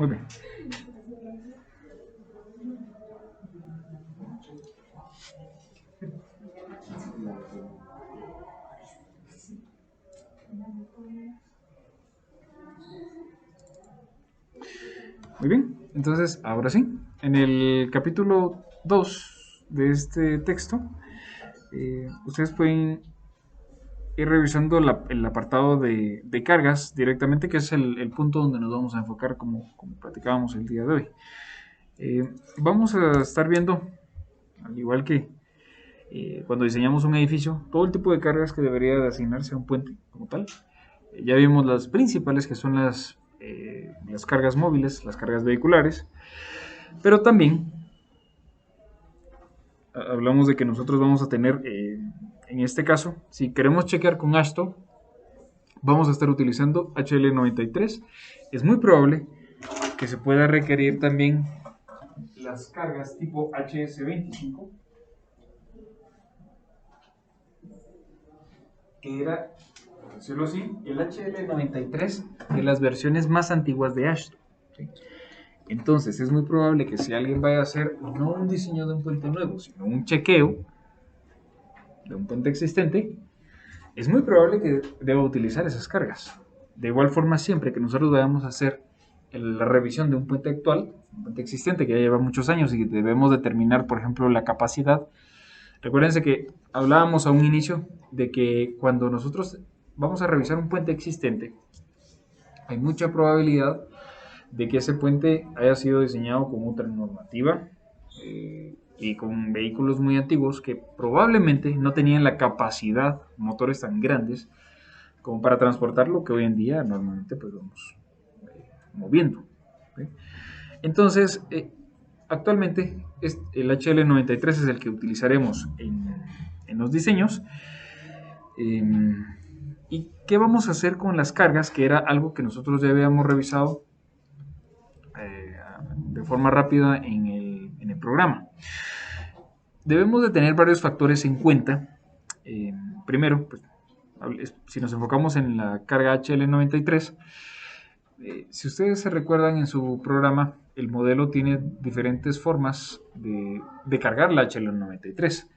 Muy bien. Muy bien, entonces ahora sí, en el capítulo 2 de este texto, ustedes pueden ir revisando el apartado de cargas directamente, que es el punto donde nos vamos a enfocar como platicábamos el día de hoy. Vamos a estar viendo, al igual que cuando diseñamos un edificio, todo el tipo de cargas que debería de asignarse a un puente como tal. Ya vimos las principales, que son las cargas móviles, las cargas vehiculares, pero también hablamos de que nosotros vamos a tener, en este caso, si queremos chequear con AASHTO, vamos a estar utilizando HL93. Es muy probable que se pueda requerir también las cargas tipo HS25, que era, por decirlo así, el HL93 de las versiones más antiguas de AASHTO. ¿Sí? Entonces es muy probable que si alguien vaya a hacer no un diseño de un puente nuevo, sino un chequeo de un puente existente, es muy probable que deba utilizar esas cargas. De igual forma, siempre que nosotros vayamos a hacer la revisión de un puente actual, un puente existente que ya lleva muchos años y que debemos determinar, por ejemplo, la capacidad, recuérdense que hablábamos a un inicio de que cuando nosotros vamos a revisar un puente existente, hay mucha probabilidad de que ese puente haya sido diseñado con otra normativa y con vehículos muy antiguos que probablemente no tenían la capacidad, motores tan grandes como para transportar lo que hoy en día normalmente pues vamos moviendo. ¿Sí? Entonces, actualmente el HL93 es el que utilizaremos en los diseños. ¿Y qué vamos a hacer con las cargas? Que era algo que nosotros ya habíamos revisado de forma rápida en el programa. Debemos de tener varios factores en cuenta. Primero, pues, si nos enfocamos en la carga HL93, si ustedes se recuerdan en su programa, el modelo tiene diferentes formas de cargar la HL93.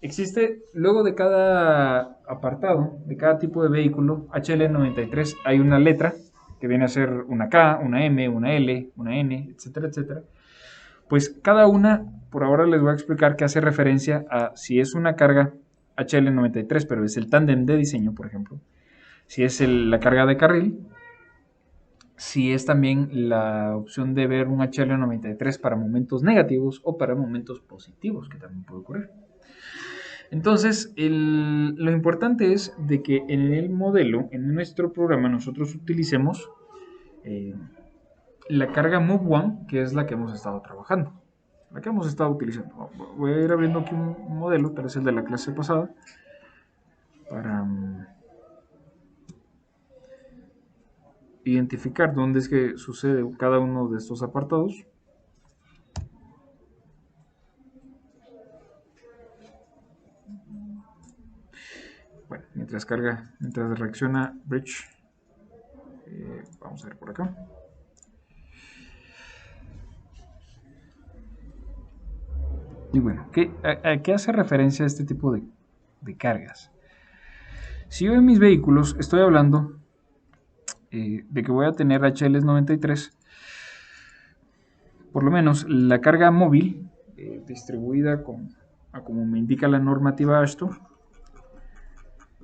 Existe, luego de cada apartado, de cada tipo de vehículo, HL93, hay una letra que viene a ser una K, una M, una L, una N, etcétera, etcétera. Pues cada una, por ahora les voy a explicar que hace referencia a si es una carga HL93, pero es el tándem de diseño, por ejemplo. Si es la carga de carril, si es también la opción de ver un HL93 para momentos negativos o para momentos positivos, que también puede ocurrir. Entonces, lo importante es de que en el modelo, en nuestro programa, nosotros utilicemos la carga Move One, que es la que hemos estado trabajando, la que hemos estado utilizando. Voy a ir abriendo aquí un modelo, tal vez el de la clase pasada, para identificar dónde es que sucede cada uno de estos apartados. Bueno, mientras reacciona Bridge, vamos a ver por acá. Y bueno, ¿a qué hace referencia este tipo de cargas? Si yo en mis vehículos estoy hablando de que voy a tener HL93, por lo menos la carga móvil distribuida como me indica la normativa AASHTO,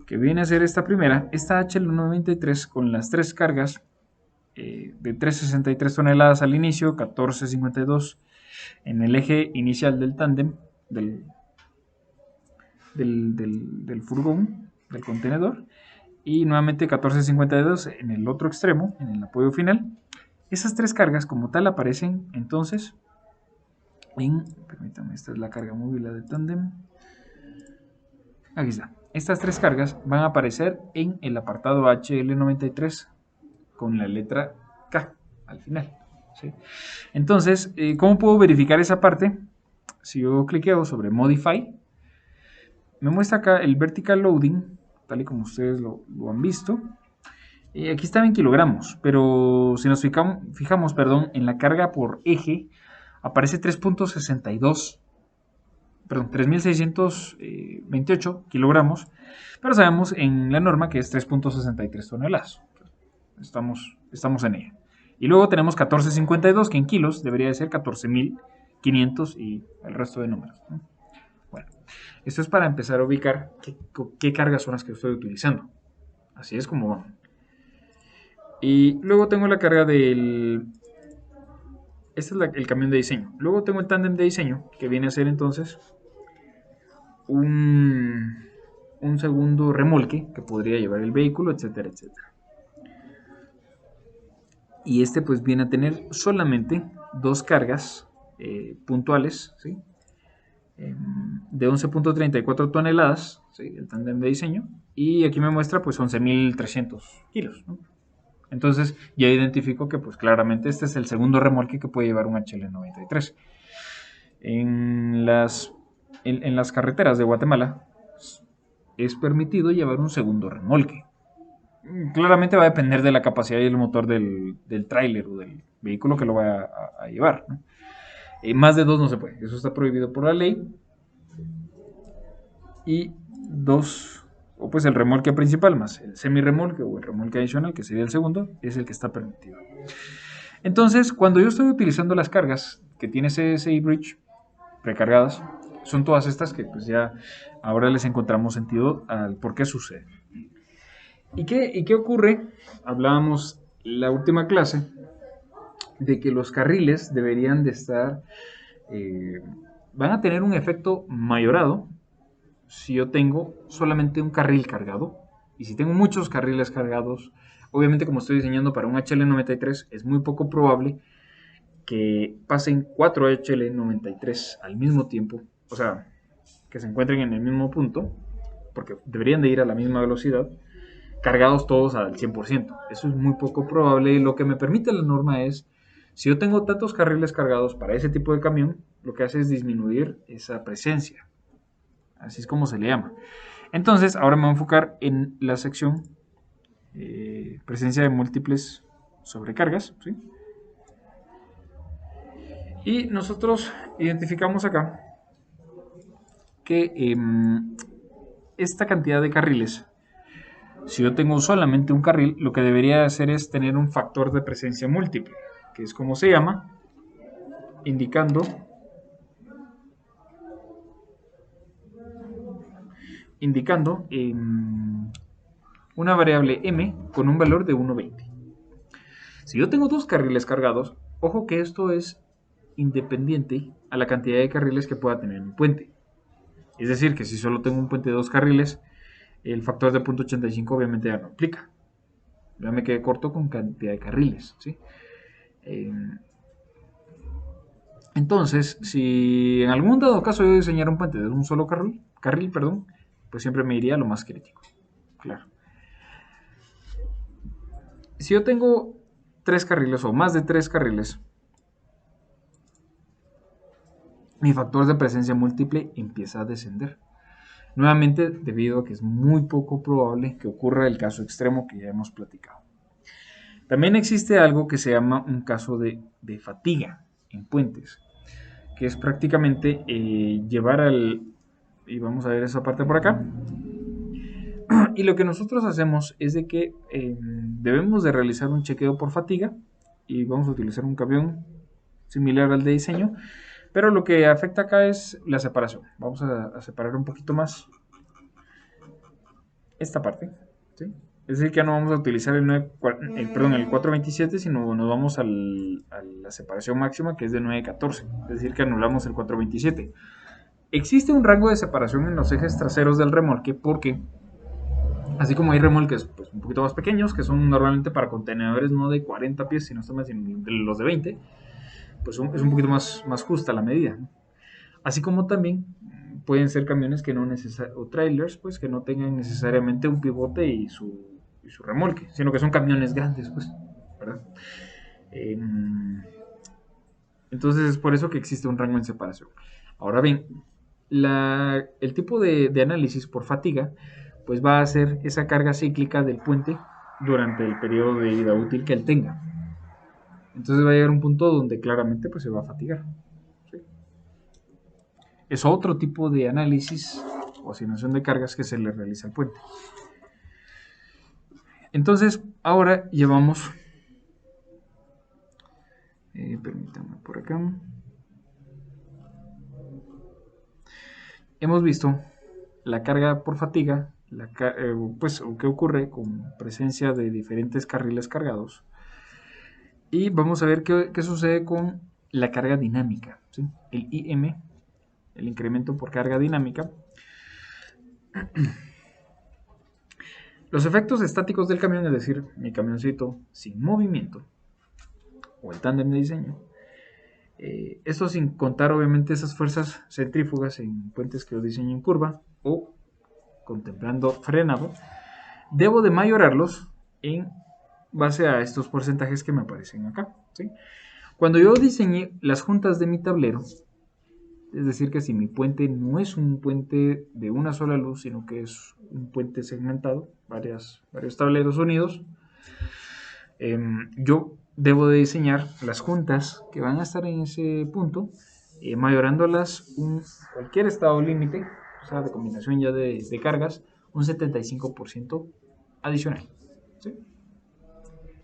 que viene a ser esta primera, esta HL93 con las tres cargas de 363 toneladas al inicio, 1452 en el eje inicial del tándem del furgón, del contenedor, y nuevamente 1452 en el otro extremo, en el apoyo final. Esas tres cargas como tal aparecen entonces permítanme, esta es la carga móvil de tándem. Aquí está. Estas tres cargas van a aparecer en el apartado HL93 con la letra K al final. ¿Sí? Entonces, ¿cómo puedo verificar esa parte? Si yo cliqueo sobre Modify, me muestra acá el Vertical Loading, tal y como ustedes lo han visto. Aquí estaba en kilogramos, pero si nos fijamos, perdón, en la carga por eje, aparece 3.62, perdón, 3.628 kilogramos, pero sabemos en la norma que es 3.63 toneladas. Estamos en ella. Y luego tenemos 14.52, que en kilos debería de ser 14.500 y el resto de números, ¿no? Bueno, esto es para empezar a ubicar qué cargas son las que estoy utilizando. Así es como van. Y luego tengo la carga del... Este es el camión de diseño. Luego tengo el tándem de diseño, que viene a ser entonces un segundo remolque que podría llevar el vehículo, etcétera, etcétera. Y este pues viene a tener solamente dos cargas puntuales, ¿sí? De 11.34 toneladas, ¿sí? El tándem de diseño. Y aquí me muestra pues 11.300 kilos, ¿no? Entonces ya identifico que pues claramente este es el segundo remolque que puede llevar un HL93. En las carreteras de Guatemala es permitido llevar un segundo remolque. Claramente va a depender de la capacidad y el motor del tráiler o del vehículo que lo vaya a llevar, ¿no? Más de dos no se puede, eso está prohibido por la ley. Y dos, o pues el remolque principal más el semirremolque o el remolque adicional, que sería el segundo, es el que está permitido. Entonces, cuando yo estoy utilizando las cargas que tiene CSI Bridge precargadas, son todas estas que pues ya ahora les encontramos sentido al por qué sucede. ¿Y qué ocurre? Hablábamos la última clase de que los carriles deberían de estar, van a tener un efecto mayorado si yo tengo solamente un carril cargado. Y si tengo muchos carriles cargados, obviamente como estoy diseñando para un HL93, es muy poco probable que pasen 4 HL93 al mismo tiempo, o sea, que se encuentren en el mismo punto, porque deberían de ir a la misma velocidad, cargados todos al 100%. Eso es muy poco probable y lo que me permite la norma es, si yo tengo tantos carriles cargados para ese tipo de camión, lo que hace es disminuir esa presencia. Así es como se le llama. Entonces, ahora me voy a enfocar en la sección presencia de múltiples sobrecargas, ¿sí? Y nosotros identificamos acá que esta cantidad de carriles, si yo tengo solamente un carril, lo que debería hacer es tener un factor de presencia múltiple, que es como se llama, indicando una variable m con un valor de 1.20. Si yo tengo dos carriles cargados, ojo que esto es independiente a la cantidad de carriles que pueda tener mi puente. Es decir, que si solo tengo un puente de dos carriles, el factor de 0.85 obviamente ya no aplica. Ya me quedé corto con cantidad de carriles, ¿sí? Entonces, si en algún dado caso yo diseñara un puente de un solo carril, pues siempre me iría a lo más crítico. Claro. Si yo tengo 3 carriles o más de 3 carriles, mi factor de presencia múltiple empieza a descender. Nuevamente, debido a que es muy poco probable que ocurra el caso extremo que ya hemos platicado. También existe algo que se llama un caso de fatiga en puentes, que es prácticamente llevar al... Y vamos a ver esa parte por acá. Y lo que nosotros hacemos es de que debemos de realizar un chequeo por fatiga y vamos a utilizar un camión similar al de diseño, pero lo que afecta acá es la separación. Vamos a separar un poquito más esta parte, ¿sí? Es decir, que ya no vamos a utilizar el 427, sino nos vamos a la separación máxima, que es de 914. Es decir, que anulamos el 427. Existe un rango de separación en los ejes traseros del remolque porque, así como hay remolques pues, un poquito más pequeños, que son normalmente para contenedores no de 40 pies, sino los de 20, pues es un poquito más justa la medida, ¿no? Así como también pueden ser camiones que no o trailers, pues que no tengan necesariamente un pivote y su remolque, sino que son camiones grandes, pues, ¿verdad? Entonces es por eso que existe un rango en separación. Ahora bien, el tipo de análisis por fatiga, pues va a ser esa carga cíclica del puente durante el periodo de vida útil que él tenga. Entonces va a llegar un punto donde claramente pues, se va a fatigar. ¿Sí? Es otro tipo de análisis o asignación de cargas que se le realiza al puente. Entonces, ahora llevamos, permítanme por acá, hemos visto la carga por fatiga, pues qué ocurre con presencia de diferentes carriles cargados, y vamos a ver qué sucede con la carga dinámica, ¿sí? El IM, el incremento por carga dinámica. Los efectos estáticos del camión, es decir, mi camioncito sin movimiento, o el tándem de diseño, esto sin contar obviamente esas fuerzas centrífugas en puentes que yo diseño en curva, o contemplando frenado, debo de mayorarlos en base a estos porcentajes que me aparecen acá, ¿sí? Cuando yo diseñé las juntas de mi tablero, es decir, que si mi puente no es un puente de una sola luz, sino que es un puente segmentado, varios tableros unidos, yo debo de diseñar las juntas que van a estar en ese punto, mayorándolas cualquier estado límite, o sea, de combinación ya de cargas, un 75% adicional. ¿Sí?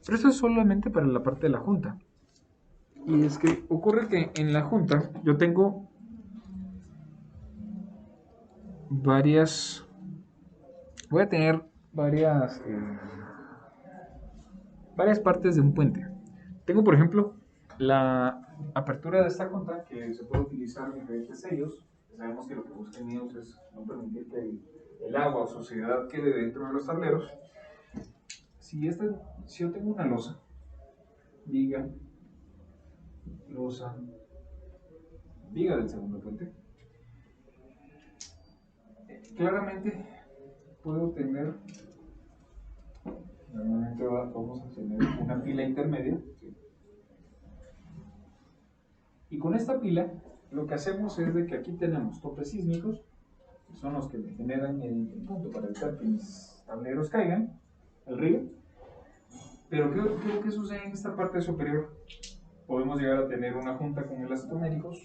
Pero esto es solamente para la parte de la junta. Y es que ocurre que en la junta yo tengo voy a tener varias partes de un puente. Tengo, por ejemplo, la apertura de esta junta que se puede utilizar en diferentes sellos. Sabemos que lo que buscan ellos es no permitir que el agua o suciedad quede dentro de los tableros. Si yo tengo una losa, viga, losa, viga del segundo puente, claramente puedo tener, normalmente vamos a tener una pila intermedia, ¿sí? Y con esta pila lo que hacemos es de que aquí tenemos topes sísmicos, que son los que me generan el punto para evitar que mis tableros caigan al río. Pero ¿qué sucede en esta parte superior? Podemos llegar a tener una junta con elastoméricos,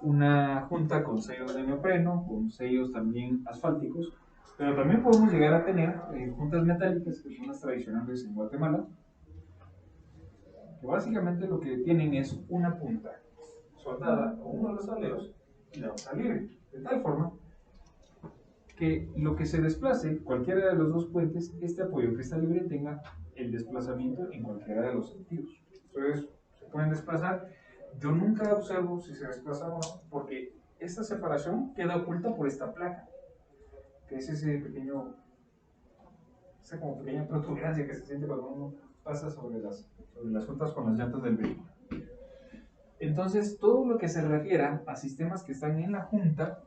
una junta con sellos de neopreno, con sellos también asfálticos, pero también podemos llegar a tener juntas metálicas, que son las tradicionales en Guatemala, que básicamente lo que tienen es una punta soldada con uno de los tableros y la otra libre, de tal forma que lo que se desplace, cualquiera de los dos puentes, este apoyo que está libre tenga el desplazamiento en cualquiera de los sentidos. Entonces, se pueden desplazar. Yo nunca observo si se desplaza o no, porque esta separación queda oculta por esta placa, que es esa como pequeña protuberancia que se siente cuando uno pasa sobre las juntas con las llantas del vehículo. Entonces, todo lo que se refiera a sistemas que están en la junta,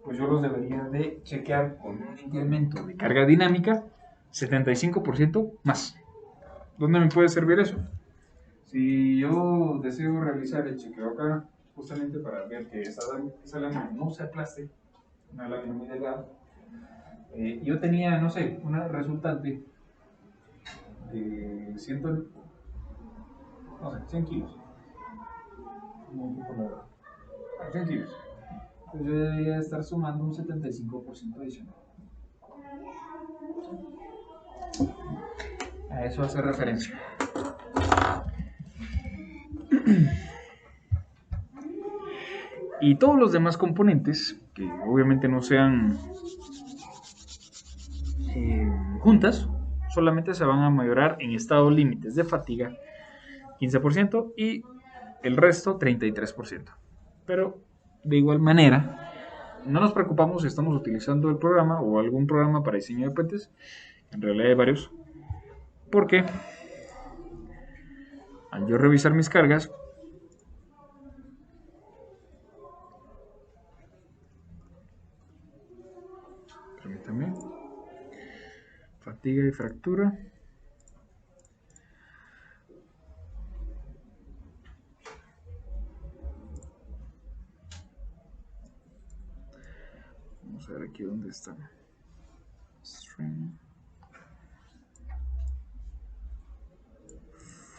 pues yo los debería de chequear con un incremento de carga dinámica 75% más. ¿Dónde me puede servir eso? Si yo deseo realizar el chequeo acá, justamente para ver que esa lámina no se aplaste, una lámina muy delgada, yo tenía, no sé, una resultante de 100 kilos. Un poco largo. 100 kilos. Entonces yo debería estar sumando un 75% adicional. A eso hace referencia. Y todos los demás componentes, que obviamente no sean juntas, solamente se van a mayorar en estados límites de fatiga 15% y el resto 33%. Pero de igual manera, no nos preocupamos si estamos utilizando el programa o algún programa para diseño de puentes, en realidad hay varios, porque al yo revisar mis cargas, permítame, fatiga y fractura. Vamos a ver aquí dónde está. String.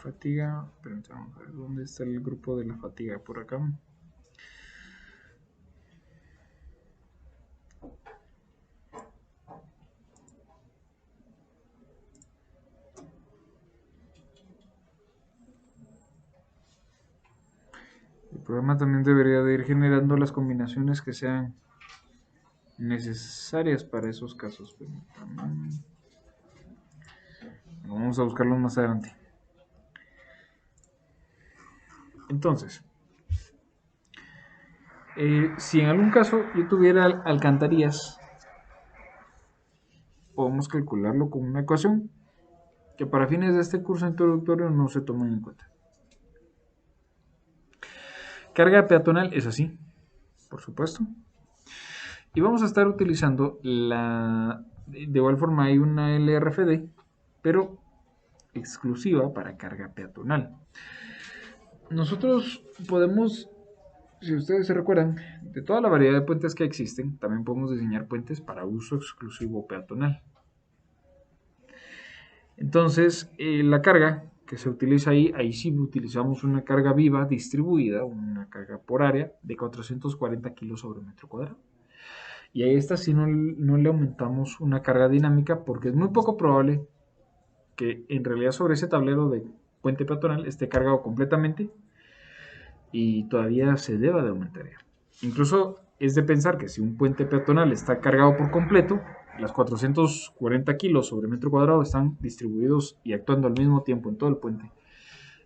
fatiga, permítame, vamos a ver dónde está el grupo de la fatiga, por acá. El programa también debería de ir generando las combinaciones que sean necesarias para esos casos. Vamos a buscarlos más adelante. Entonces, si en algún caso yo tuviera alcantarillas, podemos calcularlo con una ecuación que para fines de este curso introductorio no se toman en cuenta. Carga peatonal es así, por supuesto. Y vamos a estar utilizando de igual forma hay una LRFD, pero exclusiva para carga peatonal. Nosotros podemos, si ustedes se recuerdan, de toda la variedad de puentes que existen, también podemos diseñar puentes para uso exclusivo peatonal. Entonces, la carga que se utiliza ahí sí utilizamos una carga viva distribuida, una carga por área de 440 kilos sobre metro cuadrado. Y a esta sí no le aumentamos una carga dinámica porque es muy poco probable que en realidad sobre ese tablero de puente peatonal esté cargado completamente y todavía se deba de aumentar. Incluso es de pensar que si un puente peatonal está cargado por completo, las 440 kilos sobre metro cuadrado están distribuidos y actuando al mismo tiempo en todo el puente.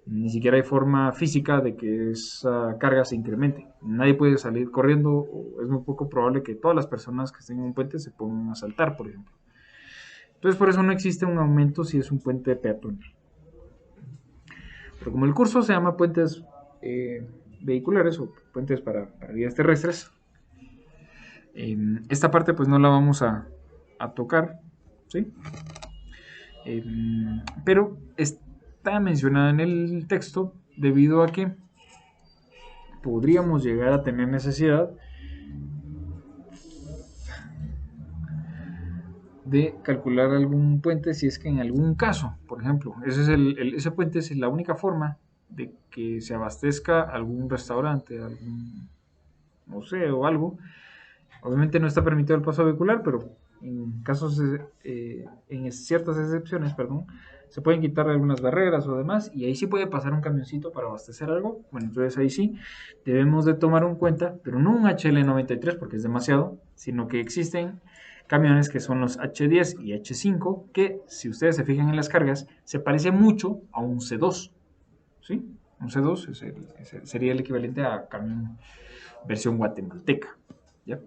Ni siquiera hay forma física de que esa carga se incremente. Nadie puede salir corriendo, o es muy poco probable que todas las personas que estén en un puente se pongan a saltar, por ejemplo. Entonces, por eso no existe un aumento si es un puente peatonal. Pero como el curso se llama puentes vehiculares o puentes para vías terrestres, esta parte pues no la vamos a tocar, ¿sí? Pero está mencionada en el texto debido a que podríamos llegar a tener necesidad de calcular algún puente si es que en algún caso, por ejemplo, ese puente es la única forma de que se abastezca algún restaurante, algún museo o algo. Obviamente no está permitido el paso vehicular, pero en casos, en ciertas excepciones, perdón, se pueden quitar algunas barreras o demás, y ahí sí puede pasar un camioncito para abastecer algo. Bueno, entonces ahí sí debemos de tomar en cuenta, pero no un HL93 porque es demasiado, sino que existen camiones que son los H10 y H5, que si ustedes se fijan en las cargas, se parece mucho a un C2, ¿sí? Un C2 sería el equivalente a camión versión guatemalteca, ¿ya?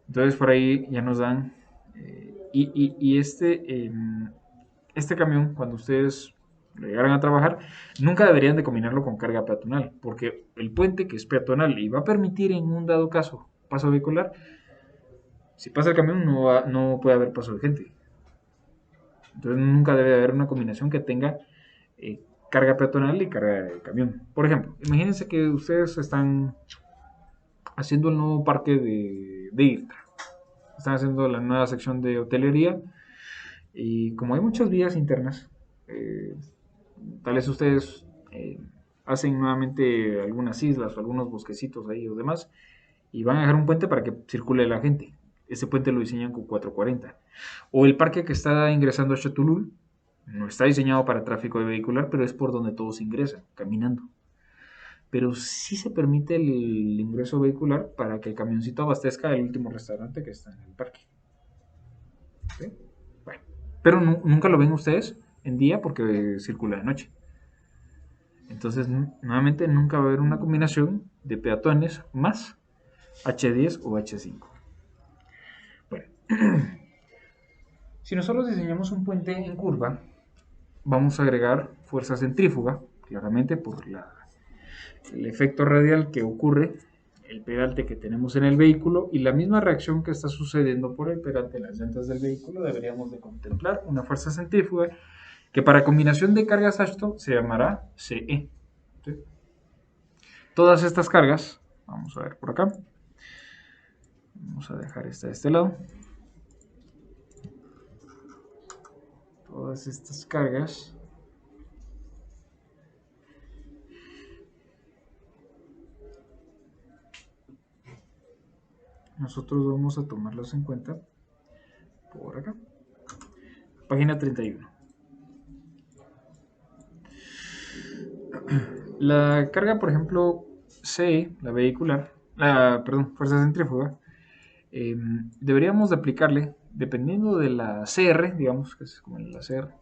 Entonces por ahí ya nos dan, este camión, cuando ustedes lo llegaran a trabajar, nunca deberían de combinarlo con carga peatonal, porque el puente que es peatonal y va a permitir en un dado caso paso vehicular, si pasa el camión no puede haber paso de gente. Entonces nunca debe haber una combinación que tenga carga peatonal y carga de camión. Por ejemplo, imagínense que ustedes están haciendo el nuevo parque de IRTA. Están haciendo la nueva sección de hotelería y como hay muchas vías internas, tal vez ustedes hacen nuevamente algunas islas o algunos bosquecitos ahí o demás y van a dejar un puente para que circule la gente. Ese puente lo diseñan con 440. O el parque que está ingresando a Chatulul no está diseñado para tráfico de vehicular, pero es por donde todos ingresan, caminando. Pero sí se permite el ingreso vehicular para que el camioncito abastezca el último restaurante que está en el parque. ¿Sí? Bueno, pero nunca lo ven ustedes en día porque circula de noche. Entonces, nuevamente, nunca va a haber una combinación de peatones más H10 o H5. Bueno, si nosotros diseñamos un puente en curva, vamos a agregar fuerza centrífuga, claramente por el efecto radial que ocurre, el pegalte que tenemos en el vehículo y la misma reacción que está sucediendo por el pegalte en las llantas del vehículo, deberíamos de contemplar una fuerza centrífuga que para combinación de cargas Ashton se llamará CE. ¿Sí? Todas estas cargas, vamos a ver por acá, vamos a dejar esta de este lado, todas estas cargas nosotros vamos a tomarlos en cuenta por acá. Página 31. La carga, por ejemplo, C, la vehicular, fuerza centrífuga, deberíamos de aplicarle, dependiendo de la CR, digamos, que es como la CR,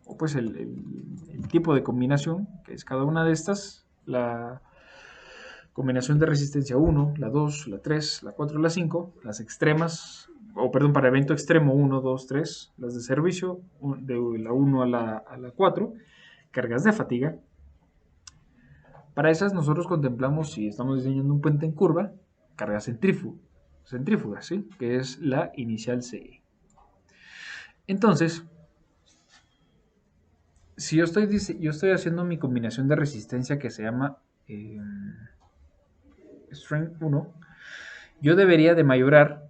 o pues el tipo de combinación, que es cada una de estas, la combinación de resistencia 1, la 2, la 3, la 4, la 5, las extremas, o perdón, para evento extremo 1, 2, 3, las de servicio, de la 1 a la 4, cargas de fatiga. Para esas nosotros contemplamos, si estamos diseñando un puente en curva, carga centrífuga, ¿sí? Que es la inicial CE. Entonces, si yo estoy haciendo mi combinación de resistencia que se llama Strength 1, yo debería de mayorar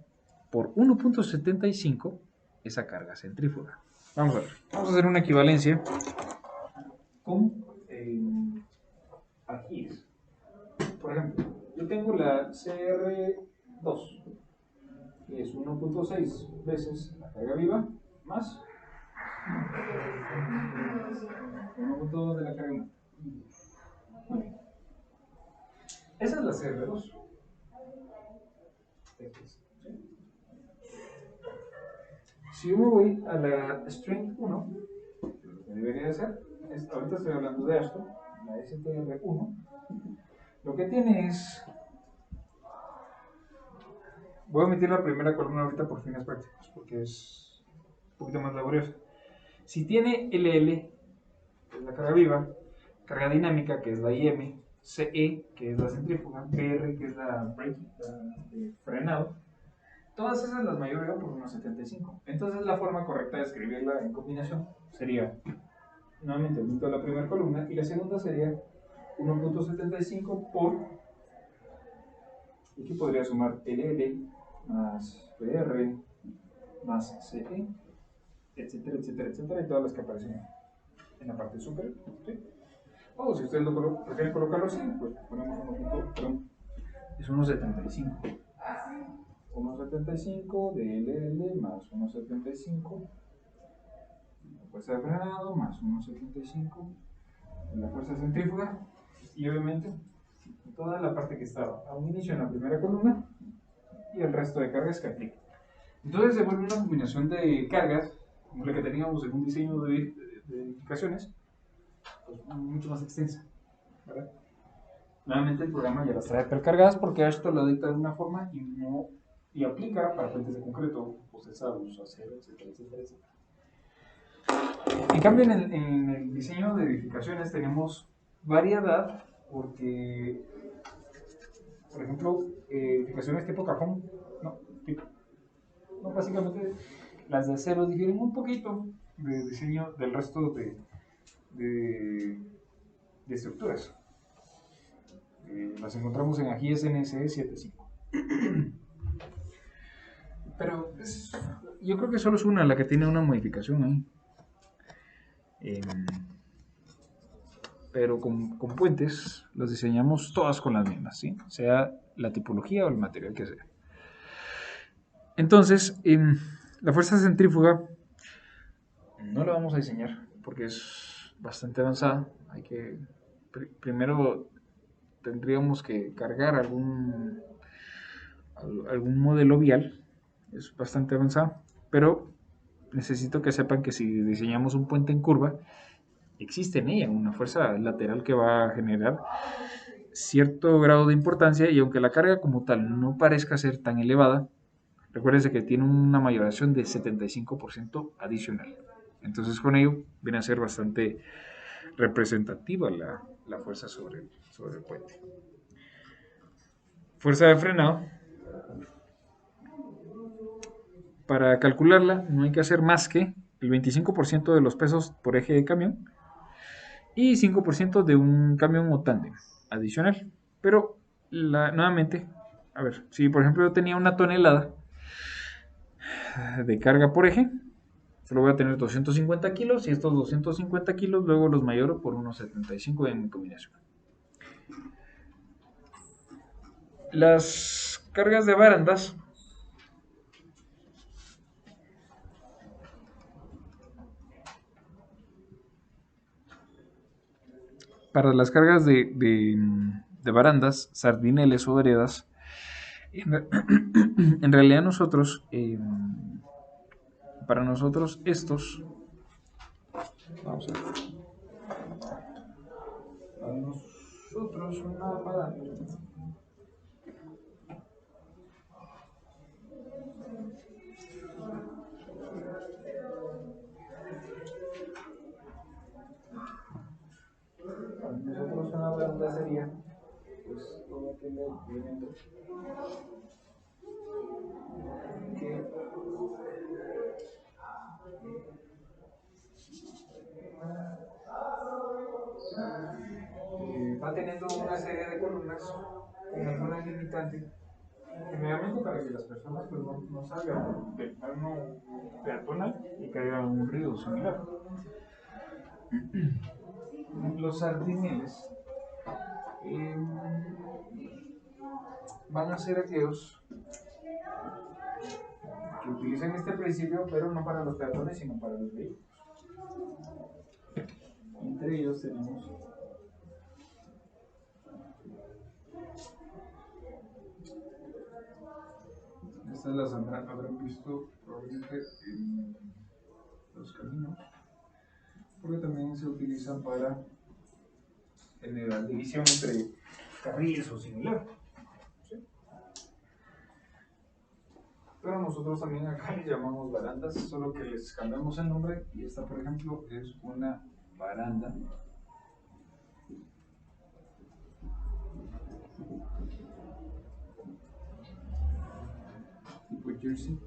por 1.75 esa carga centrífuga. Vamos a ver, vamos a hacer una equivalencia con aquí. Por ejemplo, yo tengo la CR2, que es 1.6 veces la carga viva más 1.2 de la carga viva. Esa es la CR2. Si yo me voy a la Strength 1, lo que debería hacer es, ahorita estoy hablando de esto, la STR1, lo que tiene es, voy a omitir la primera columna ahorita por fines prácticos, porque es un poquito más laboriosa. Si tiene LL, que es la carga viva, carga dinámica, que es la IM, CE, que es la centrífuga, BR, que es la brake, de frenado, todas esas las mayoreo por 1.75. Entonces la forma correcta de escribirla en combinación sería, nuevamente omito la primera columna, y la segunda sería 1.75 por, aquí podría sumar LL más BR más CE, etcétera, etcétera, etcétera, y todas las que aparecen en la parte superior. ¿Sí? O si ustedes prefieren colocarlo así, pues ponemos 1.75. Es 1.75. 1.75 de LL más 1.75 la fuerza de frenado más 1.75 de la fuerza centrífuga, y obviamente toda la parte que estaba a un inicio en la primera columna y el resto de cargas que aplica. Entonces se vuelve una combinación de cargas como la que teníamos en un diseño de edificaciones, pues mucho más extensa, ¿verdad? Nuevamente el programa ya las trae precargadas porque esto lo dicta de una forma y aplica para puentes de concreto, procesados, acero, etcétera, etcétera, etcétera. En cambio, en el diseño de edificaciones tenemos variedad porque, por ejemplo, edificaciones tipo cajón, no, básicamente las de acero difieren un poquito de diseño del resto de estructuras. Las encontramos en AGI SNSE 75. Pero yo creo que solo es una la que tiene una modificación ahí. Pero con puentes los diseñamos todas con las mismas, ¿sí? Sea la tipología o el material que sea. Entonces, la fuerza centrífuga no la vamos a diseñar porque es bastante avanzada. Hay que primero tendríamos que cargar algún modelo vial. Es bastante avanzado, pero necesito que sepan que si diseñamos un puente en curva, existe en ella una fuerza lateral que va a generar cierto grado de importancia, y aunque la carga como tal no parezca ser tan elevada, recuérdense que tiene una mayoración de 75% adicional. Entonces con ello viene a ser bastante representativa la fuerza sobre el puente. Fuerza de frenado. Para calcularla no hay que hacer más que el 25% de los pesos por eje de camión y 5% de un camión o tándem adicional. Pero nuevamente, a ver, si por ejemplo yo tenía 1 tonelada de carga por eje, solo voy a tener 250 kilos, y estos 250 kilos luego los mayoro por unos 75 en combinación. Las cargas de barandas para las cargas de barandas, sardineles o veredas, en realidad para nosotros estos, vamos a ver, para nosotros una baranda, sería pues todo aquel elemento que va teniendo una serie de columnas con alguna limitante, generalmente para que las personas pues, no salgan del plano peatonal y caigan en un río similar. Los sardineles van a ser aquellos que utilizan este principio, pero no para los peatones, sino para los vehículos. Entre ellos tenemos estas las habrán visto probablemente en los caminos, porque también se utilizan para generar división entre carriles o similar. ¿Sí? Pero nosotros también acá le llamamos barandas, solo que les cambiamos el nombre y esta, por ejemplo, es una baranda tipo jersey.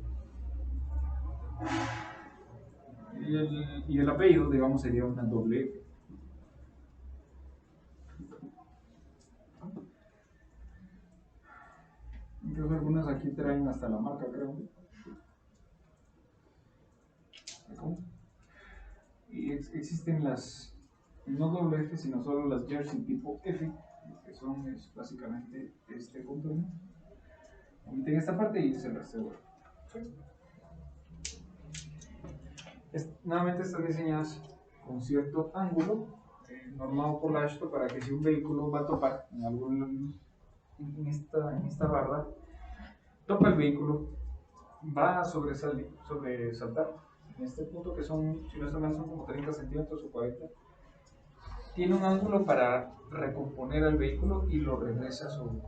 Y el apellido, digamos, sería una doble F. Incluso algunas aquí traen hasta la marca, creo. Y existen las no doble F, sino solo las jersey tipo F, que son básicamente este contorno. Omiten esta parte y se las aseguro. Nuevamente están diseñadas con cierto ángulo normado por la AASHTO para que si un vehículo va a topar en esta barra, topa el vehículo, va a sobresaltar en este punto que son, si no está mal, son como 30 centímetros o 40. Tiene un ángulo para recomponer al vehículo y lo regresa a su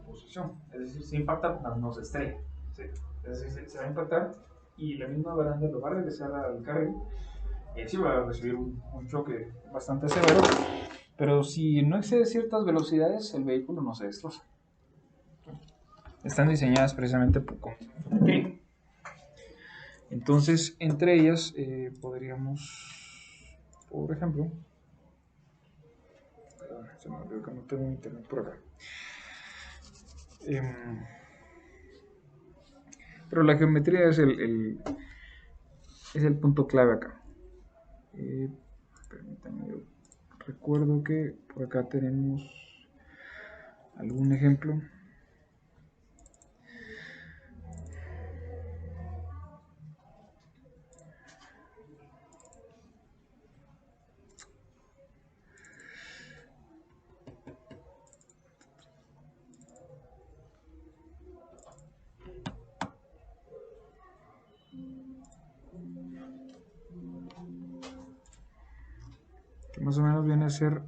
posición. Es decir, se impacta, no se estrella. ¿Sí? Es decir, se va a impactar y la misma baranda lo va a regresar al carril. Y así va a recibir un choque bastante severo. Pero si no excede ciertas velocidades, el vehículo no se destroza. Están diseñadas precisamente con clic. Entonces, entre ellas podríamos, por ejemplo, se me olvidó que no tengo internet por acá. Pero la geometría es el punto clave acá. Permítanme, yo recuerdo que por acá tenemos algún ejemplo. Que más o menos viene a ser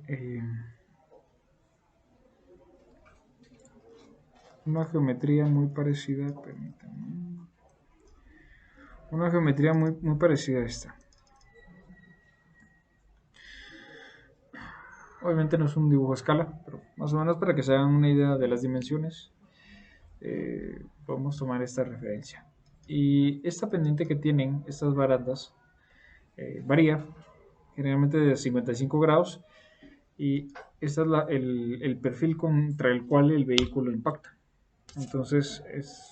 una geometría muy parecida, permítanme, una geometría muy parecida a esta. Obviamente no es un dibujo a escala, pero más o menos para que se hagan una idea de las dimensiones, podemos tomar esta referencia. Y esta pendiente que tienen estas barandas varía generalmente de 55 grados y este es el perfil contra el cual el vehículo impacta. Entonces es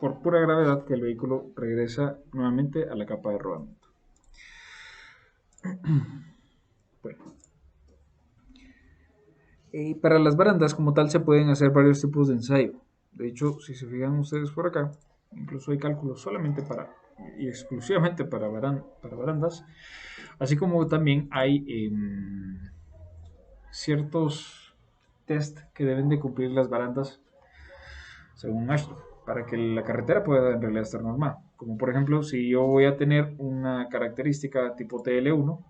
por pura gravedad que el vehículo regresa nuevamente a la capa de rodamiento. Bueno. Para las barandas como tal se pueden hacer varios tipos de ensayo. De hecho, si se fijan ustedes por acá, incluso hay cálculos solamente y exclusivamente para barandas, así como también hay ciertos test que deben de cumplir las barandas según AASHTO para que la carretera pueda en realidad estar normal. Como por ejemplo, si yo voy a tener una característica tipo TL1,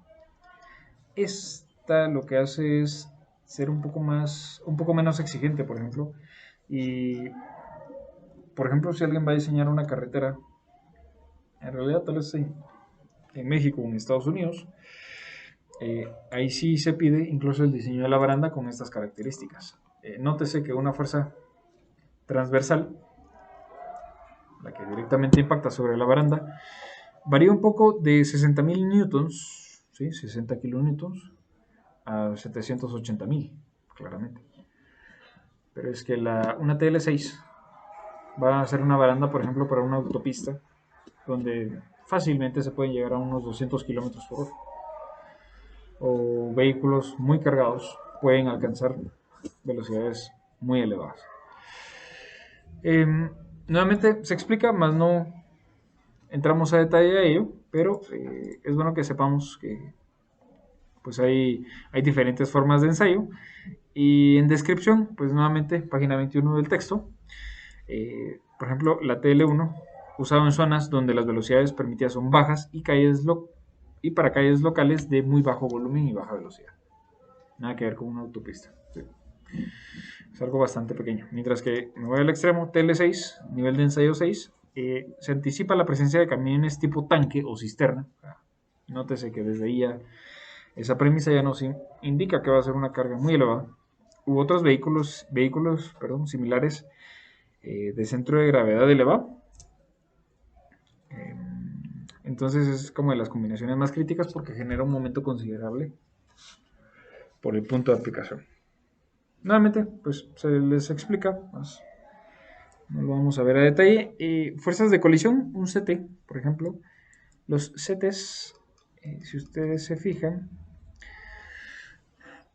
esta lo que hace es ser un poco menos exigente, por ejemplo. Y por ejemplo, si alguien va a diseñar una carretera, en realidad tal vez sí, en México o en Estados Unidos, ahí sí se pide incluso el diseño de la baranda con estas características. Nótese que una fuerza transversal, la que directamente impacta sobre la baranda, varía un poco de 60.000 newtons, ¿sí? 60 kilonewtons, a 780.000, claramente. Pero es que una TL6 va a ser una baranda, por ejemplo, para una autopista, donde fácilmente se pueden llegar a unos 200 kilómetros por hora. O vehículos muy cargados pueden alcanzar velocidades muy elevadas. Nuevamente se explica, más no entramos a detalle a ello, pero es bueno que sepamos que pues hay diferentes formas de ensayo. Y en descripción, pues nuevamente, página 21 del texto, por ejemplo, la TL1, usado en zonas donde las velocidades permitidas son bajas y para calles locales de muy bajo volumen y baja velocidad. Nada que ver con una autopista. Sí. Es algo bastante pequeño. Mientras que me voy al extremo, TL6, nivel de ensayo 6, se anticipa la presencia de camiones tipo tanque o cisterna. Nótese que desde ahí ya esa premisa ya nos indica que va a ser una carga muy elevada. U otros vehículos similares de centro de gravedad elevado. Entonces es como de las combinaciones más críticas porque genera un momento considerable por el punto de aplicación. Nuevamente, pues se les explica más. No lo vamos a ver a detalle. Fuerzas de colisión, un CT, por ejemplo. Los CTs, si ustedes se fijan,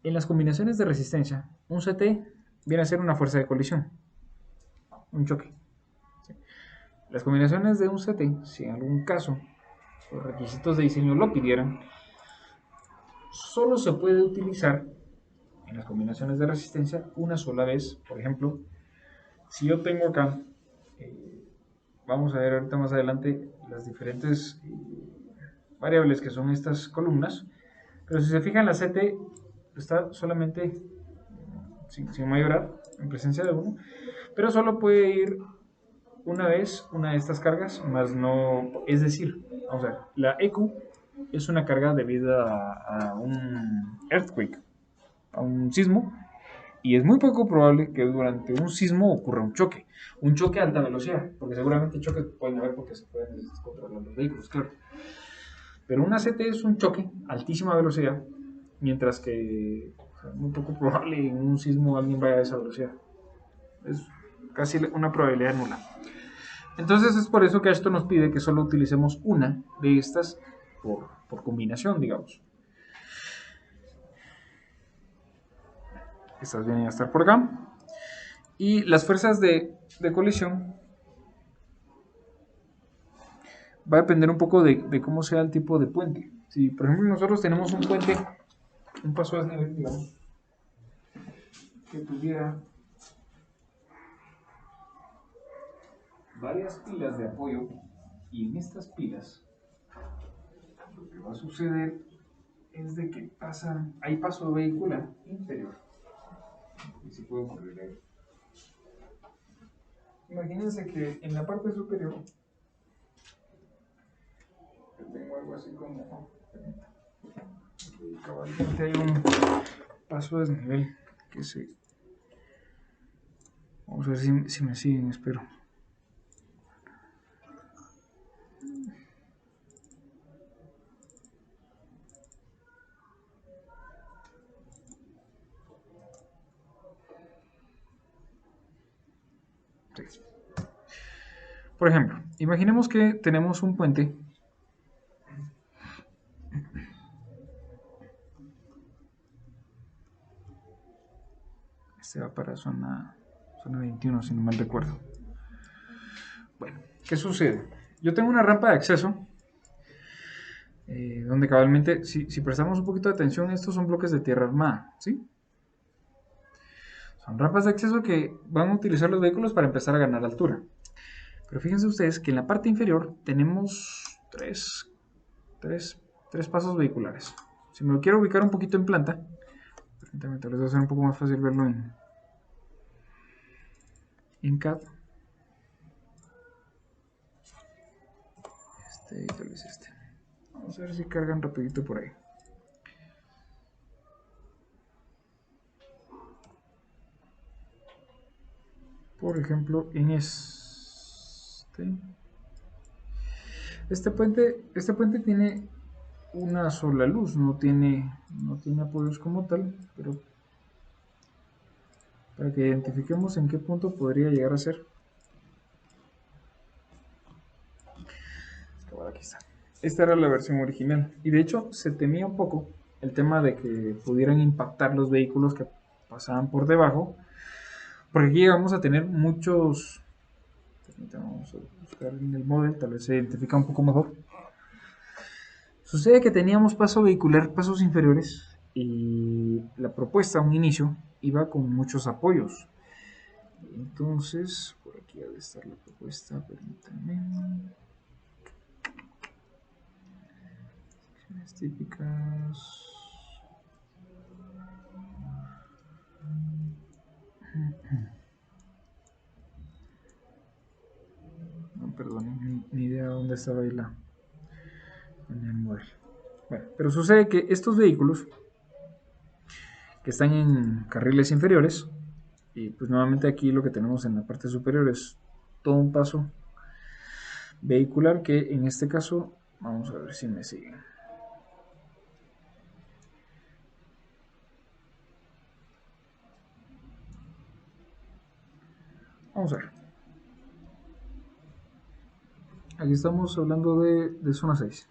en las combinaciones de resistencia, un CT viene a ser una fuerza de colisión, un choque. Las combinaciones de un CT, si en algún caso los requisitos de diseño lo pidieran, solo se puede utilizar en las combinaciones de resistencia una sola vez. Por ejemplo, si yo tengo acá, vamos a ver ahorita más adelante las diferentes variables que son estas columnas, pero si se fijan, la CT está solamente sin mayorar en presencia de 1, pero solo puede ir una vez una de estas cargas, más no, es decir, vamos a ver, la EQ es una carga debida a un earthquake, a un sismo, y es muy poco probable que durante un sismo ocurra un choque a alta velocidad, porque seguramente choques pueden haber porque se pueden descontrolar los vehículos, claro. Pero una CT es un choque a altísima velocidad, mientras que es muy poco probable en un sismo alguien vaya a esa velocidad. Es casi una probabilidad nula. Entonces es por eso que esto nos pide que solo utilicemos una de estas por combinación, digamos. Estas vienen a estar por acá. Y las fuerzas de colisión va a depender un poco de cómo sea el tipo de puente. Si por ejemplo nosotros tenemos un puente, un paso a desnivel, digamos, que tuviera varias pilas de apoyo, y en estas pilas lo que va a suceder es de que hay paso vehicular interior. Y si puedo poner ahí. Imagínense que en la parte superior yo tengo algo así como cabalmente hay un paso a desnivel que se... Vamos a ver si me siguen, espero. Sí. Por ejemplo, imaginemos que tenemos un puente este va para zona 21, si no mal recuerdo. Bueno, ¿qué sucede? Yo tengo una rampa de acceso donde cabalmente, si prestamos un poquito de atención, estos son bloques de tierra armada, ¿sí? Son rampas de acceso que van a utilizar los vehículos para empezar a ganar altura. Pero fíjense ustedes que en la parte inferior tenemos tres pasos vehiculares. Si me lo quiero ubicar un poquito en planta, permítanme, tal vez va a ser un poco más fácil verlo en CAD. Y tal vez este. Vamos a ver si cargan rapidito por ahí. Por ejemplo, en este puente tiene una sola luz, no tiene apoyos como tal, pero para que identifiquemos en qué punto podría llegar a ser. Bueno, aquí está. Esta era la versión original y de hecho se temía un poco el tema de que pudieran impactar los vehículos que pasaban por debajo, porque aquí vamos a tener muchos. Vamos a buscar en el model, tal vez se identifica un poco mejor. Sucede que teníamos paso vehicular, pasos inferiores, y la propuesta a un inicio iba con muchos apoyos. Entonces, por aquí debe estar la propuesta, permítanme. Secciones típicas. No, perdón, ni idea de dónde estaba ahí en el modelo. Bueno, pero sucede que estos vehículos que están en carriles inferiores, y pues nuevamente aquí lo que tenemos en la parte superior es todo un paso vehicular que en este caso, vamos a ver si me siguen. Vamos a ver. Aquí estamos hablando de zona 6.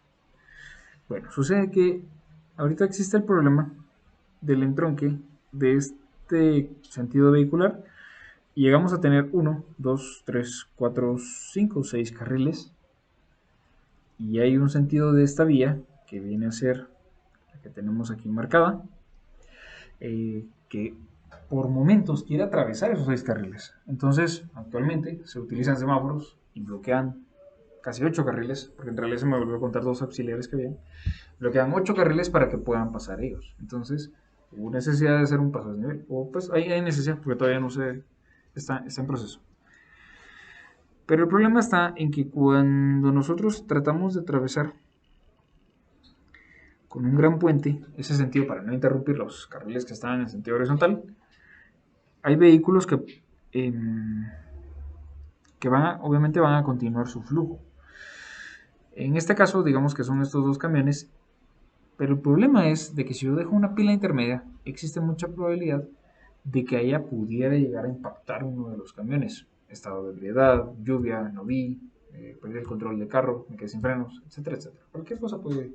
Bueno, sucede que ahorita existe el problema del entronque de este sentido vehicular y llegamos a tener 1, 2, 3, 4, 5, 6 carriles y hay un sentido de esta vía que viene a ser la que tenemos aquí marcada, que por momentos quiere atravesar esos 6 carriles. Entonces, actualmente se utilizan semáforos y bloquean casi 8 carriles, porque en realidad se me volvió a contar 2 auxiliares que había, bloquean 8 carriles para que puedan pasar ellos. Entonces, hubo necesidad de hacer un paso de nivel, o pues hay necesidad, porque todavía no se está en proceso. Pero el problema está en que cuando nosotros tratamos de atravesar con un gran puente ese sentido para no interrumpir los carriles que están en sentido horizontal, hay vehículos que obviamente van a continuar su flujo. En este caso, digamos que son estos dos camiones, pero el problema es de que si yo dejo una pila intermedia, existe mucha probabilidad de que ella pudiera llegar a impactar uno de los camiones. Estado de ebriedad, lluvia, no vi, perdí el control del carro, me quedé sin frenos, etcétera, etcétera. Cualquier cosa puede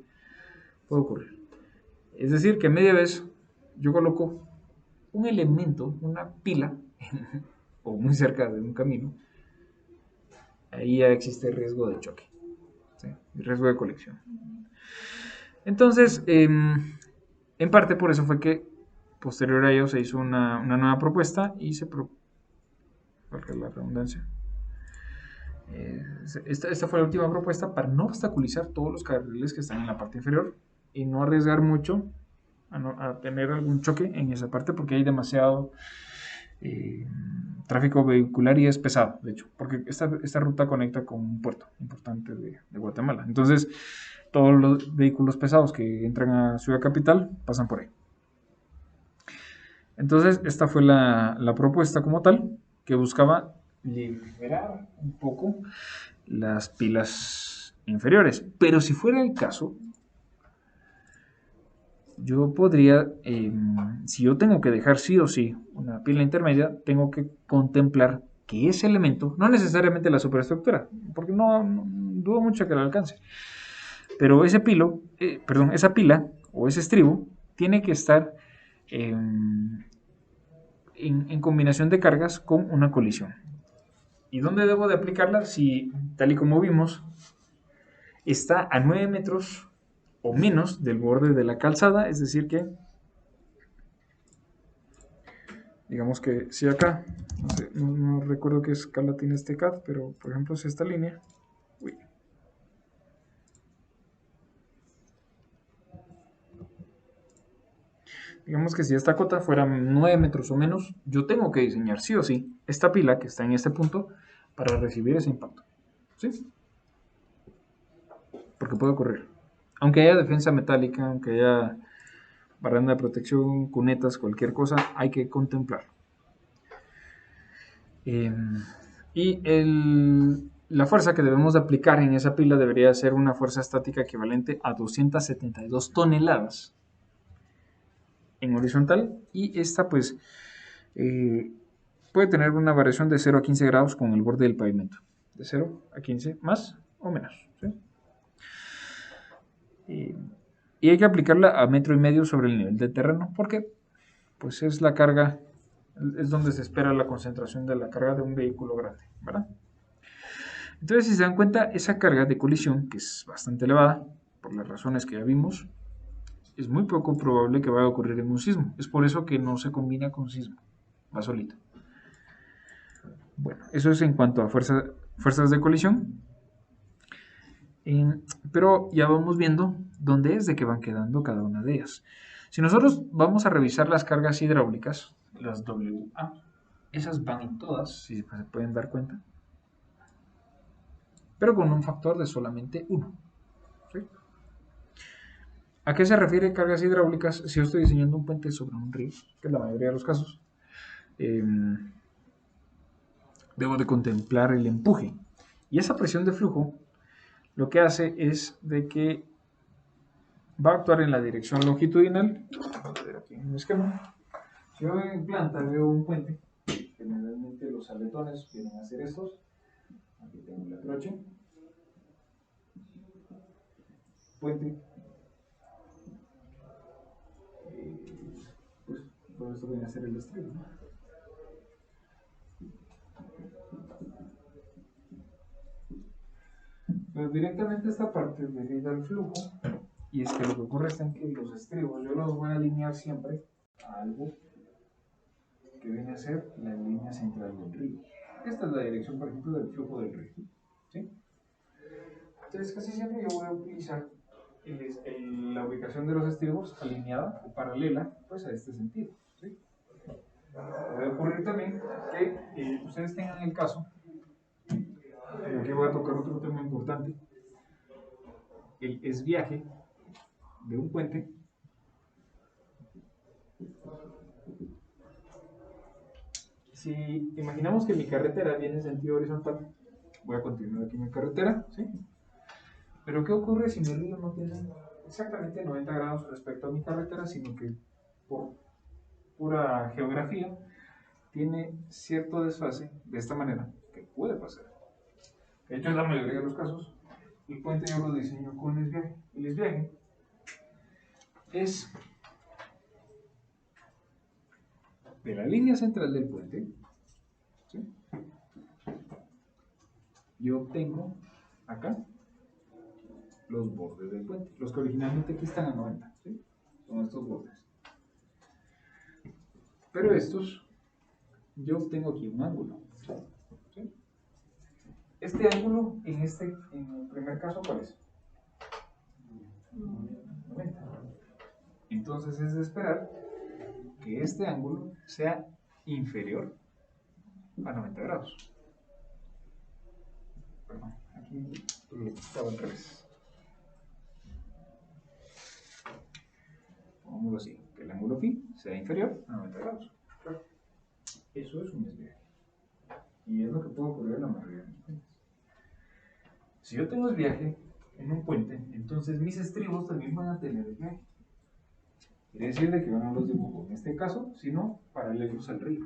ocurrir. Es decir, que media vez yo coloco un elemento, una pila, o muy cerca de un camino, ahí ya existe riesgo de choque, ¿sí? Riesgo de colisión. Entonces, en parte por eso fue que posterior a ello se hizo una nueva propuesta y valga la redundancia. Esta fue la última propuesta para no obstaculizar todos los carriles que están en la parte inferior y no arriesgar mucho a tener algún choque en esa parte porque hay demasiado tráfico vehicular y es pesado, de hecho, porque esta ruta conecta con un puerto importante de Guatemala. Entonces, todos los vehículos pesados que entran a Ciudad Capital pasan por ahí. Entonces, esta fue la propuesta como tal, que buscaba liberar un poco las pilas inferiores. Pero si fuera el caso, yo podría, si yo tengo que dejar sí o sí una pila intermedia, tengo que contemplar que ese elemento, no necesariamente la superestructura, porque no dudo mucho que la alcance, pero esa pila o ese estribo tiene que estar en combinación de cargas con una colisión. ¿Y dónde debo de aplicarla? Si, tal y como vimos, está a 9 metros o menos del borde de la calzada, es decir que Digamos que si acá, no sé, no recuerdo qué escala tiene este CAD, pero por ejemplo si esta línea, uy, digamos que si esta cota fuera 9 metros o menos, yo tengo que diseñar sí o sí esta pila que está en este punto para recibir ese impacto. ¿Sí? Porque puede ocurrir. Aunque haya defensa metálica, aunque haya baranda de protección, cunetas, cualquier cosa, hay que contemplar. La fuerza que debemos de aplicar en esa pila debería ser una fuerza estática equivalente a 272 toneladas en horizontal, y esta pues puede tener una variación de 0 a 15 grados con el borde del pavimento, de 0 a 15 más o menos, ¿sí? Y hay que aplicarla a 1,5 metros sobre el nivel del terreno, porque pues es la carga, es donde se espera la concentración de la carga de un vehículo grande, ¿verdad? Entonces, si se dan cuenta, esa carga de colisión, que es bastante elevada, por las razones que ya vimos, es muy poco probable que vaya a ocurrir en un sismo. Es por eso que no se combina con sismo, va solito. Bueno, eso es en cuanto a fuerzas de colisión. Pero ya vamos viendo dónde es de que van quedando cada una de ellas. Si nosotros vamos a revisar las cargas hidráulicas, las WA, esas van en todas, si se pueden dar cuenta, pero con un factor de solamente 1. ¿Sí? ¿A qué se refiere cargas hidráulicas? Si yo estoy diseñando un puente sobre un río, que es la mayoría de los casos, eh, debo de contemplar el empuje. Y esa presión de flujo lo que hace es de que va a actuar en la dirección longitudinal. Vamos a ver aquí en el esquema. Si yo en planta veo un puente, generalmente los aletones vienen a ser estos. Aquí tengo el aproche. Puente. Pues todo esto viene a ser el estribo, ¿no? Pero directamente esta parte debido al flujo, y es que lo que ocurre es que los estribos yo los voy a alinear siempre a algo que viene a ser la línea central del río. Esta es la dirección, por ejemplo, del flujo del río. ¿Sí? Entonces, casi siempre yo voy a utilizar la ubicación de los estribos alineada o paralela pues, a este sentido. ¿Sí? Puede ocurrir también que ustedes tengan el caso, y aquí voy a tocar otro tema importante, el esviaje de un puente. Si imaginamos que mi carretera viene en sentido horizontal, voy a continuar aquí en mi carretera, ¿sí? Pero ¿qué ocurre si mi río no tiene exactamente 90 grados respecto a mi carretera, sino que por pura geografía tiene cierto desfase de esta manera, que puede pasar? De hecho, en la mayoría de los casos, el puente yo lo diseño con esviaje. El esviaje es de la línea central del puente, ¿sí? Yo tengo acá los bordes del puente, los que originalmente aquí están a 90, ¿sí? Son estos bordes. Pero estos, yo tengo aquí un ángulo, ¿sí? Este ángulo, en el primer caso, ¿cuál es? 90. Entonces es de esperar que este ángulo sea inferior a 90 grados. Perdón, aquí estaba al revés. Pongámoslo así, que el ángulo phi sea inferior a 90 grados. Eso es un desviaje. Y es lo que puede ocurrir en la mayoría de los puentes. Si yo tengo desviaje en un puente, entonces mis estribos también van a tener desviaje. Quiere decir de que yo no los dibujo en este caso, sino paralelos al río.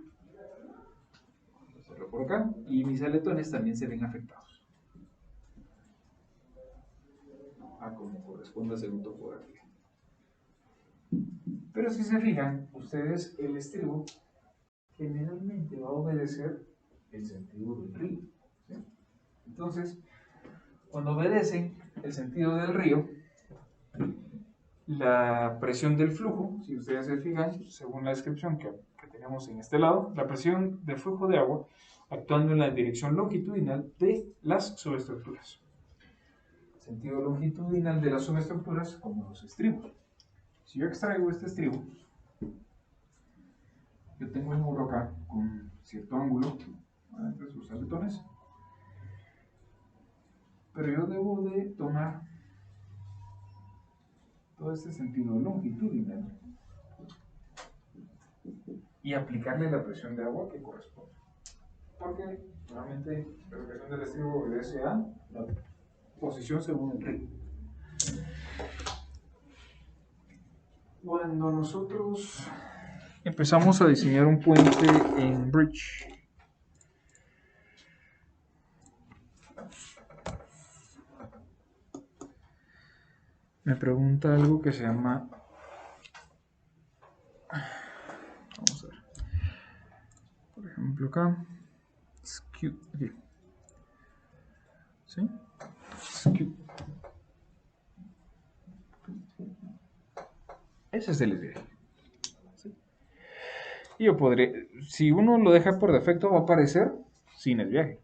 Vamos a hacerlo por acá. Y mis aletones también se ven afectados. A como corresponda según topografía. Pero si se fijan, ustedes el estribo generalmente va a obedecer el sentido del río. ¿Sí? Entonces, cuando obedecen el sentido del río, la presión del flujo, si ustedes se fijan, según la descripción que tenemos en este lado, la presión de flujo de agua actuando en la dirección longitudinal de las subestructuras. Sentido longitudinal de las subestructuras como los estribos. Si yo extraigo este estribo, yo tengo un muro acá con cierto ángulo entre sus aletones, pero yo debo de tomar todo este sentido longitudinal y aplicarle la presión de agua que corresponde. Porque normalmente la presión del estribo obedece a la posición según el río. Cuando nosotros empezamos a diseñar un puente en bridge, me pregunta algo que se llama, vamos a ver, por ejemplo acá, skew, aquí, ¿sí? Skew. Ese es el desviaje. ¿Sí? Y yo podré, si uno lo deja por defecto, va a aparecer sin desviaje,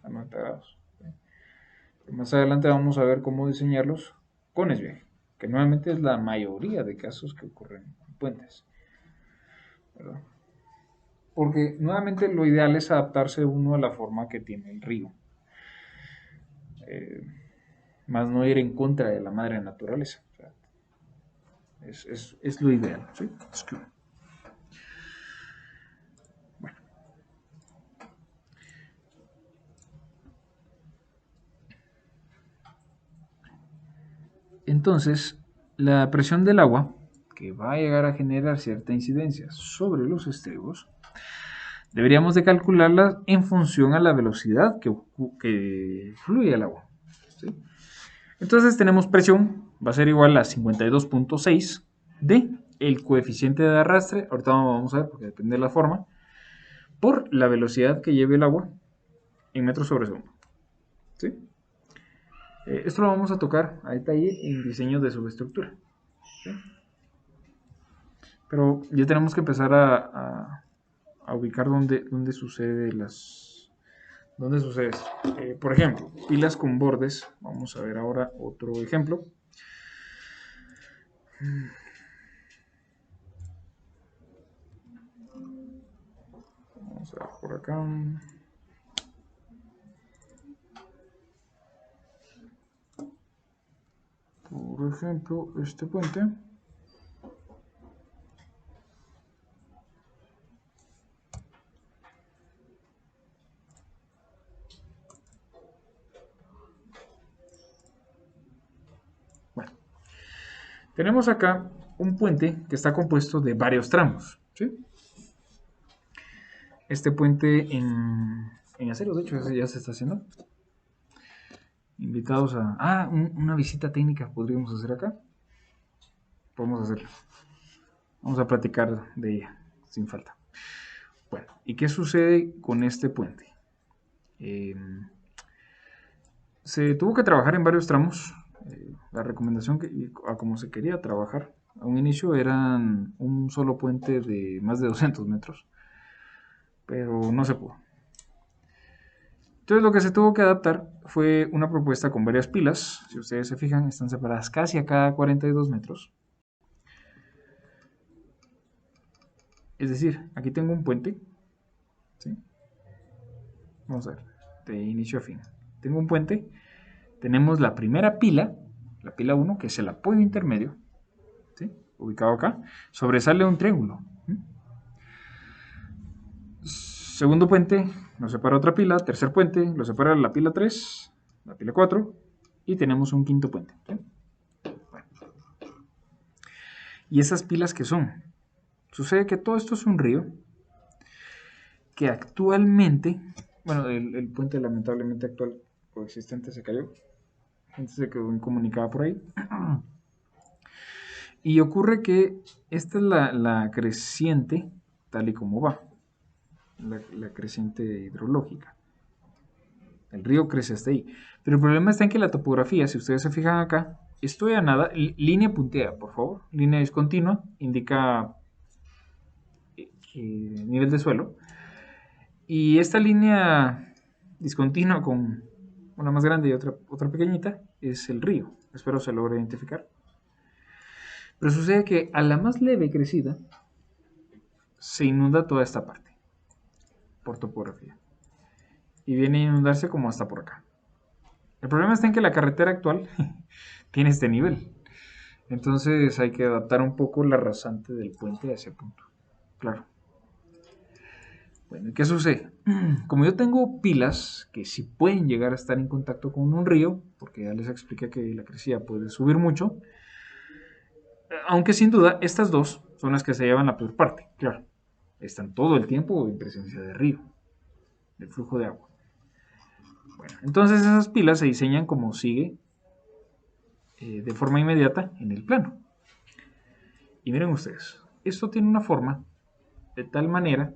a 90 grados. ¿Sí? Más adelante vamos a ver cómo diseñarlos con desviaje, que nuevamente es la mayoría de casos que ocurren en puentes, ¿verdad? Porque nuevamente lo ideal es adaptarse uno a la forma que tiene el río, más no ir en contra de la madre naturaleza. O sea, es lo ideal, ¿sí? Bueno. Entonces, la presión del agua, que va a llegar a generar cierta incidencia sobre los estribos, deberíamos de calcularla en función a la velocidad que fluye el agua, ¿sí? Entonces tenemos presión, va a ser igual a 52.6 de el coeficiente de arrastre, ahorita vamos a ver porque depende de la forma, por la velocidad que lleve el agua en metros sobre segundo, ¿sí? Esto lo vamos a tocar a detalle en diseño de subestructura, ¿sí? Pero ya tenemos que empezar a ubicar dónde sucede ¿dónde sucede esto? Por ejemplo, pilas con bordes. Vamos a ver ahora otro ejemplo. Vamos a ver por acá. Por ejemplo, este puente. Bueno, tenemos acá un puente que está compuesto de varios tramos, ¿sí? Este puente en acero, de hecho, ya se está haciendo. Invitados a... una visita técnica podríamos hacer acá. Podemos hacerlo. Vamos a platicar de ella, sin falta. Bueno, ¿y qué sucede con este puente? Se tuvo que trabajar en varios tramos. La recomendación a como se quería trabajar a un inicio eran un solo puente de más de 200 metros, pero no se pudo. Entonces lo que se tuvo que adaptar fue una propuesta con varias pilas. Si ustedes se fijan, están separadas casi a cada 42 metros. Es decir, aquí tengo un puente, ¿sí? Vamos a ver, de inicio a fin. Tengo un puente, tenemos la primera pila, la pila 1, que es el apoyo intermedio, ¿sí? Ubicado acá, sobresale un triángulo. Segundo puente, nos separa otra pila, tercer puente, lo separa la pila 3, la pila 4, y tenemos un quinto puente, ¿sí? Bueno. ¿Y esas pilas qué son? Sucede que todo esto es un río que actualmente, bueno, el puente lamentablemente actual coexistente se cayó, gente se quedó incomunicada por ahí, y ocurre que esta es la creciente tal y como va, la creciente hidrológica. El río crece hasta ahí, pero el problema está en que la topografía, si ustedes se fijan acá, estoy a nada, línea punteada, por favor, línea discontinua, indica nivel de suelo, y esta línea discontinua con una más grande y otra pequeñita es el río, espero se logre identificar. Pero sucede que a la más leve crecida se inunda toda esta parte por topografía y viene a inundarse como hasta por acá. El problema está en que la carretera actual tiene este nivel, entonces hay que adaptar un poco la rasante del puente a ese punto. Claro. Bueno, ¿y qué sucede? Como yo tengo pilas que sí pueden llegar a estar en contacto con un río, porque ya les expliqué que la crecida puede subir mucho, aunque sin duda estas dos son las que se llevan la peor parte, claro. Están todo el tiempo en presencia de río, de flujo de agua. Bueno, entonces esas pilas se diseñan como sigue, de forma inmediata en el plano. Y miren ustedes, esto tiene una forma de tal manera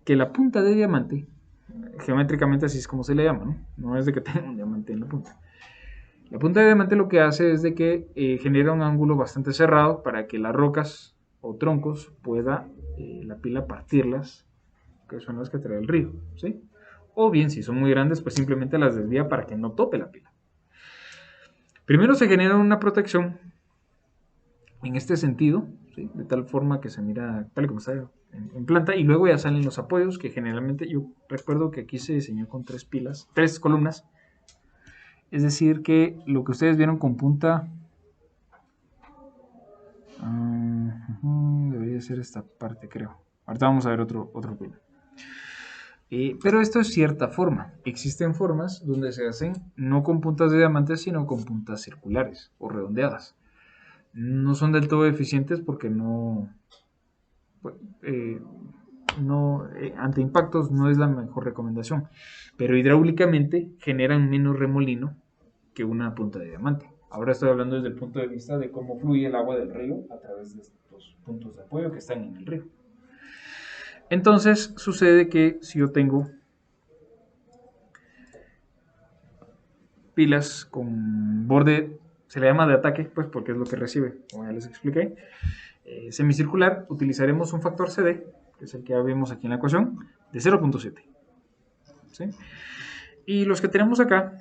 que la punta de diamante, geométricamente así es como se le llama, ¿no? No es de que tenga un diamante en la punta. La punta de diamante lo que hace es de que genera un ángulo bastante cerrado para que las rocas o troncos pueda la pila partirlas, que son las que trae el río, ¿sí? O bien, si son muy grandes, pues simplemente las desvía para que no tope la pila. Primero se genera una protección en este sentido, ¿sí? De tal forma que se mira tal como está en planta, y luego ya salen los apoyos, que generalmente yo recuerdo que aquí se diseñó con tres columnas, es decir que lo que ustedes vieron con punta debería ser esta parte, creo. Ahorita vamos a ver otro pino. Pero esto es cierta forma. Existen formas donde se hacen no con puntas de diamantes, sino con puntas circulares o redondeadas. No son del todo eficientes porque ante impactos no es la mejor recomendación. Pero hidráulicamente generan menos remolino que una punta de diamante. Ahora estoy hablando desde el punto de vista de cómo fluye el agua del río a través de estos puntos de apoyo que están en el río. Entonces sucede que si yo tengo pilas con borde, se le llama de ataque, pues porque es lo que recibe, como ya les expliqué, semicircular, utilizaremos un factor CD, que es el que ya vimos aquí en la ecuación, de 0.7. ¿Sí? Y los que tenemos acá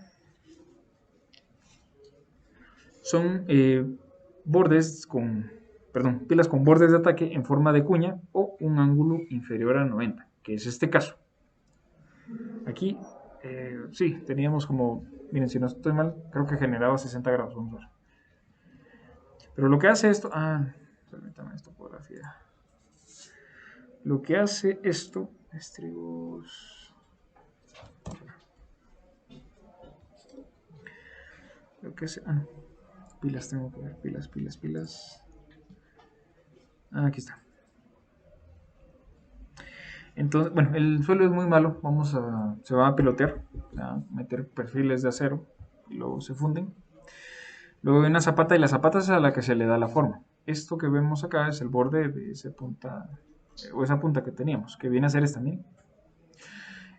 son pilas con bordes de ataque en forma de cuña o un ángulo inferior a 90, que es este caso. Aquí, sí, teníamos como, miren, si no estoy mal, creo que generaba 60 grados, vamos a ver. Pero lo que hace esto, permítame esta fotografía. Lo que hace esto, estribos, lo que hace, pilas tengo que ver, pilas. Aquí está. Entonces, bueno, el suelo es muy malo, se va a pilotear, a meter perfiles de acero y luego se funden. Luego hay una zapata y la zapata es a la que se le da la forma. Esto que vemos acá es el borde de esa punta, o esa punta que teníamos, que viene a ser esta, miren.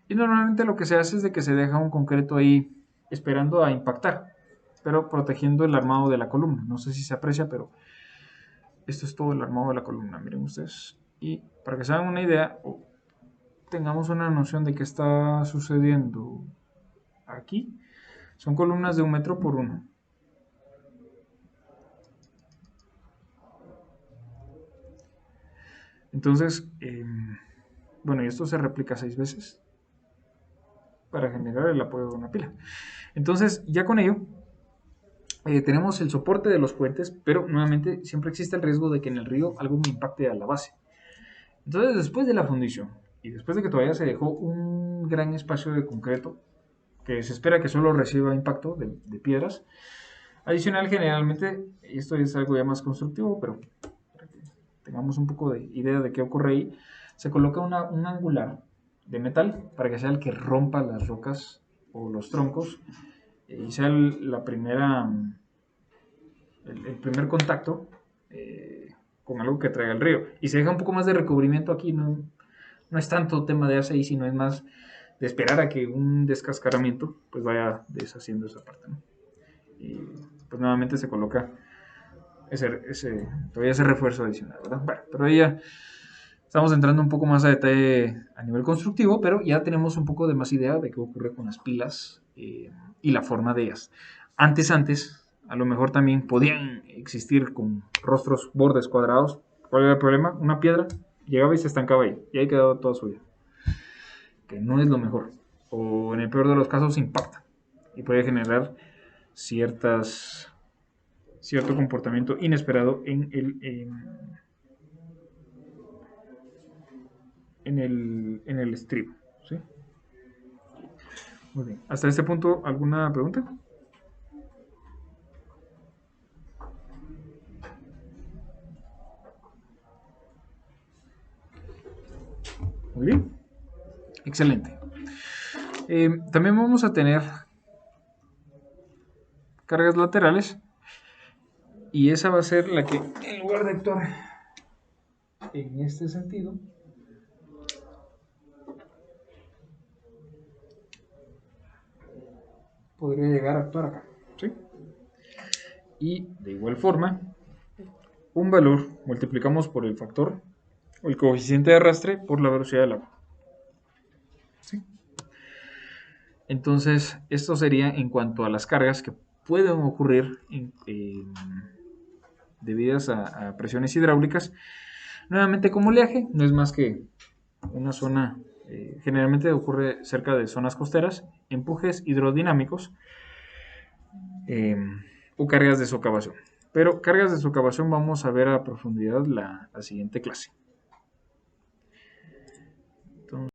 Y normalmente lo que se hace es de que se deja un concreto ahí esperando a impactar, pero protegiendo el armado de la columna. No sé si se aprecia, pero esto es todo el armado de la columna, miren ustedes. Y para que se hagan una idea, tengamos una noción de qué está sucediendo aquí, son columnas de 1 metro por 1. Entonces, bueno, y esto se replica 6 veces para generar el apoyo de una pila. Entonces, ya con ello, tenemos el soporte de los puentes, pero nuevamente siempre existe el riesgo de que en el río algo me impacte a la base. Entonces, después de la fundición y después de que todavía se dejó un gran espacio de concreto, que se espera que solo reciba impacto de piedras, adicional generalmente, y esto es algo ya más constructivo, pero para que tengamos un poco de idea de qué ocurre ahí, se coloca un angular de metal para que sea el que rompa las rocas o los troncos y sea el primer contacto con algo que traiga el río. Y se deja un poco más de recubrimiento aquí, no es tanto tema de hacer ahí, sino es más de esperar a que un descascaramiento pues vaya deshaciendo esa parte, ¿no? pues nuevamente se coloca todavía ese refuerzo adicional, ¿verdad? Bueno, pero ahí ya estamos entrando un poco más a detalle a nivel constructivo, pero ya tenemos un poco de más idea de qué ocurre con las pilas y la forma de ellas. Antes, a lo mejor también podían existir con rostros, bordes cuadrados. ¿Cuál era el problema? Una piedra llegaba y se estancaba ahí, y ahí quedaba toda suya. Que no es lo mejor. O en el peor de los casos impacta y puede generar cierto comportamiento inesperado en el estribo, ¿sí? Muy bien. Hasta este punto, ¿alguna pregunta? Muy bien. Excelente. También vamos a tener cargas laterales y esa va a ser la que, en lugar de actuar en este sentido, podría llegar a actuar acá, ¿sí? Y de igual forma, un valor multiplicamos por el factor o el coeficiente de arrastre por la velocidad del agua, ¿sí? Entonces, esto sería en cuanto a las cargas que pueden ocurrir debidas a presiones hidráulicas. Nuevamente, como oleaje, no es más que una zona, generalmente ocurre cerca de zonas costeras, empujes hidrodinámicos o cargas de socavación. Pero cargas de socavación vamos a ver a profundidad la siguiente clase.